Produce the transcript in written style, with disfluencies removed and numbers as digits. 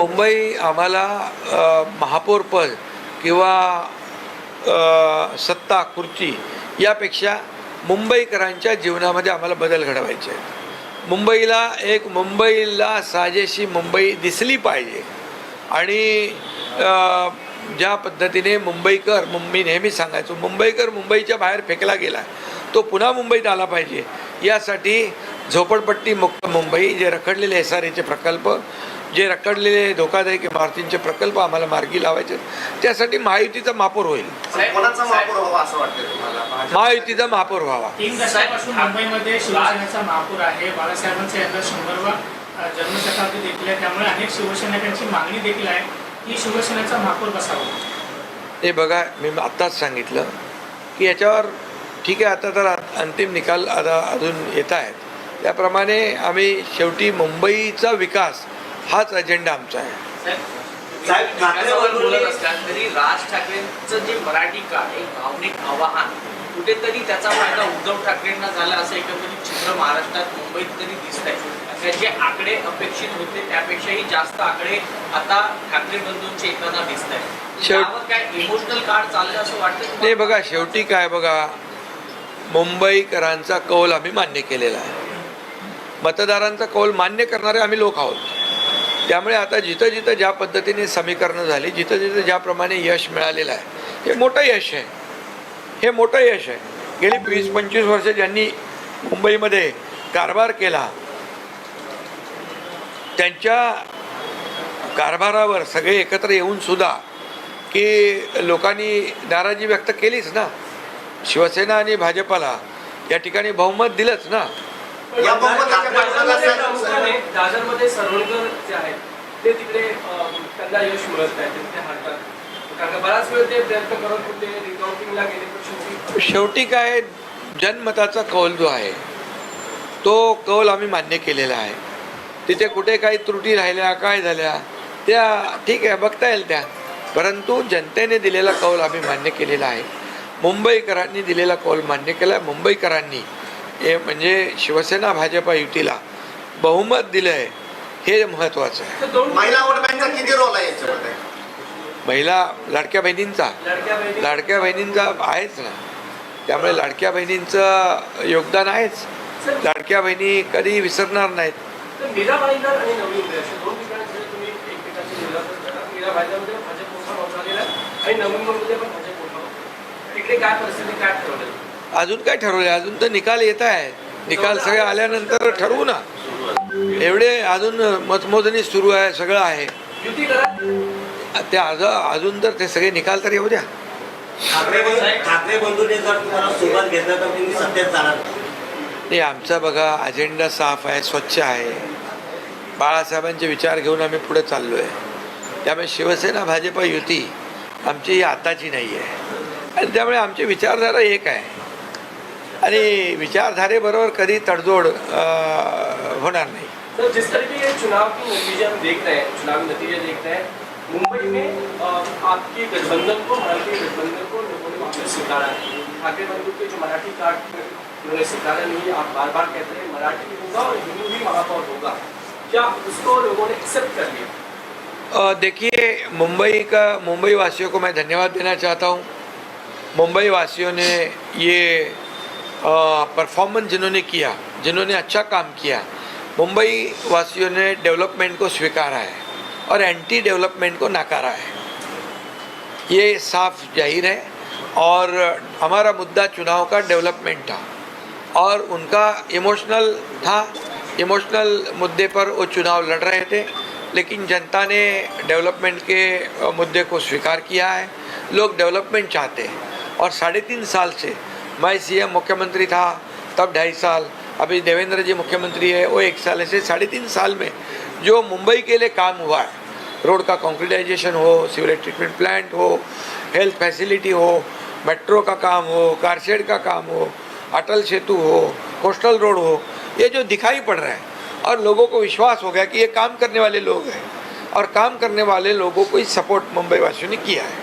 मुंबई आम्हाला महापौरपद किंवा सत्ता खुर्ची यापेक्षा मुंबईकरांच्या जीवनामध्ये आम्हाला बदल घडवायचे आहेत. मुंबईला साजेशी मुंबई दिसली पाहिजे आणि ज्या पद्धतीने मी नेहमी सांगायचो मुंबईकर मुंबईच्या बाहेर फेकला गेला तो पुन्हा मुंबईत आला पाहिजे. यासाठी झोपडपट्टी मुक्त मुंबई, जे रखडलेले SRAचे प्रकल्प, जे रखडलेले धोकादायक इमारतींचे प्रकल्प आम्हाला मार्गी लावायचे, त्यासाठी महायुतीचा महापौर होईल. महायुतीचा महापौर व्हावा. 3 दशकापासून मुंबईमध्ये शिवसेनेचा महापौर आहे. बाळासाहेबांचा यंदा 100वा जन्मशताब्दी देखील आहे, त्यामुळे अनेक शिवसैनिकांची मागणी देखील आहे की शिवसेनेचा महापौर बसावा. हे बघा, मी आत्ताच सांगितलं की याच्यावर ठीक आहे, आता तर अंतिम निकाल अजून येत आहेत. त्याप्रमाणे आम्ही शेवटी मुंबईचा विकास हाच अजेंडा आमचा आहे. बोलत असतात तरी राज ठाकरेंचं जे मराठी काळ एक भावनिक आवाहन कुठेतरी त्याचा फायदा उद्धव ठाकरेंना झाला असं एकंदरीत चित्र महाराष्ट्रात मुंबईत तरी दिसत आहे. जे आकडे अपेक्षित होते त्यापेक्षाही जास्त आकडे आता ठाकरे बंधूंचे येताना दिसत आहेत. काय इमोशनल कार्ड चाललं असं वाटतं? नाही बघा, शेवटी काय बघा, मुंबईकरांचा कौल आम्ही मान्य केलेला आहे. मतदारांचा कौल मान्य करणारे आम्ही लोक आहोत. त्यामुळे आता जिथं जिथं ज्या पद्धतीने समीकरणं झाली, जिथं जिथं ज्याप्रमाणे यश मिळालेलं आहे, हे मोठं यश आहे. हे मोठं यश आहे. गेली 20-25 वर्ष ज्यांनी मुंबईमध्ये कारभार केला, त्यांच्या कारभारावर सगळे एकत्र येऊन सुद्धा की लोकांनी नाराजी व्यक्त केलीच ना. शिवसेना आणि भाजपाला या ठिकाणी बहुमत दिलंच ना. दादरमध्ये सरवळकर जे आहेत ते तिकडे त्यांना यश मिळत नाही, ते हारतात. कारण बराच वेळ ते प्रयत्न करत होते, रिकाउंटिंगला गेले, शेवटी काय, जनमताचा कौल जो आहे तो कौल आम्ही मान्य केलेला आहे. तिथे कुठे काही त्रुटी राहिल्या, काय झाल्या, त्या ठीक आहे, बघता येईल त्या. परंतु जनतेने दिलेला कौल आम्ही मान्य केलेला आहे. मुंबईकरांनी दिलेला कौल मान्य केला आहे. मुंबईकरांनी हे म्हणजे शिवसेना भाजपा युतीला बहुमत दिलं आहे, हे महत्त्वाचं आहे. महिला वोट बँकचा किती रोल आहे याच्यामध्ये? महिला लाडक्या बहिणींचा आहेच ना. त्यामुळे लाडक्या बहिणींचं योगदान आहेच. लाडक्या बहिणी कधी विसरणार नाहीत. मीरा भाईंदर आणि नवी मुंबई अशा 2 ठिकाणी तुम्ही एकमेकांची निराकरण करा. मीरा भाईंदरमध्ये भाजप मोठा मोठा आलेला आणि नवी मुंबईमध्ये पण भाजप मोठा. तिकडे काय परिस्थिती, काय ठरवलं? अजून काय ठरवलं? अजून तर निकाल येत आहेत. निकाल सगळे आल्यानंतर ठरवू ना. एवढे अजून मतमोजणी सुरू आहे, सगळं आहे. युती करा ते अजून तर ते सगळे निकाल तर येऊ द्या. ठाकरे बंधूंनी जर तुम्हाला सोबत घेतलं तर तुम्ही सत्तेत जाणार? नाही, आमचा बघा अजेंडा साफ आहे, स्वच्छ आहे. बाळासाहेबांचे विचार घेऊन आम्ही पुढे चाललो आहे. त्यामुळे शिवसेना भाजपा युती आमची आताची नाही आहे आणि त्यामुळे आमची विचारधारा एक आहे आणि विचारधारेबरोबर कधी तडजोड होणार नाही. तो जिस तरीके के चुनाव की नतीजे हम देख रहे हैं, चुनावी नतीजे देख रहे हैं, मुंबई में आपके गठबंधन को, मराठी गठबंधन को लोगों ने वापस स्वीकारा है. ठाकरे बंधु के जो मराठी कार्ड उन्होंने स्वीकारा नहीं. आप बार बार कहते हैं मराठी भी होगा और हिंदू भी महापौर होगा, क्या उसको लोगों ने एक्सेप्ट कर लिया? देखिए, मुंबई वासियों को मैं धन्यवाद देना चाहता हूँ. मुंबई वासियों ने ये परफॉर्मेंस जिन्होंने अच्छा काम किया, मुंबई वासियों ने डेवलपमेंट को स्वीकारा है और एंटी डेवलपमेंट को नकारा है. ये साफ जाहिर है. और हमारा मुद्दा चुनाव का डेवलपमेंट था और उनका इमोशनल मुद्दे पर वो चुनाव लड़ रहे थे. लेकिन जनता ने डेवलपमेंट के मुद्दे को स्वीकार किया है. लोग डेवलपमेंट चाहते हैं और 3.5 साल से मैं CM मुख्यमंत्री था तब 2.5 साल, अभी देवेंद्र जी मुख्यमंत्री है वो 1 साल, ऐसे 3.5 साल में जो मुंबई के लिए काम हुआ है, रोड का कॉन्क्रीटाइजेशन हो, सीवरेज ट्रीटमेंट प्लांट हो, हेल्थ फैसिलिटी हो, मेट्रो का काम हो, कारशेड का काम हो, अटल सेतु हो, कोस्टल रोड हो, ये जो दिखाई पड़ रहा है और लोगों को विश्वास हो गया कि ये काम करने वाले लोग हैं और काम करने वाले लोगों को ही सपोर्ट मुंबई वासियों ने किया है.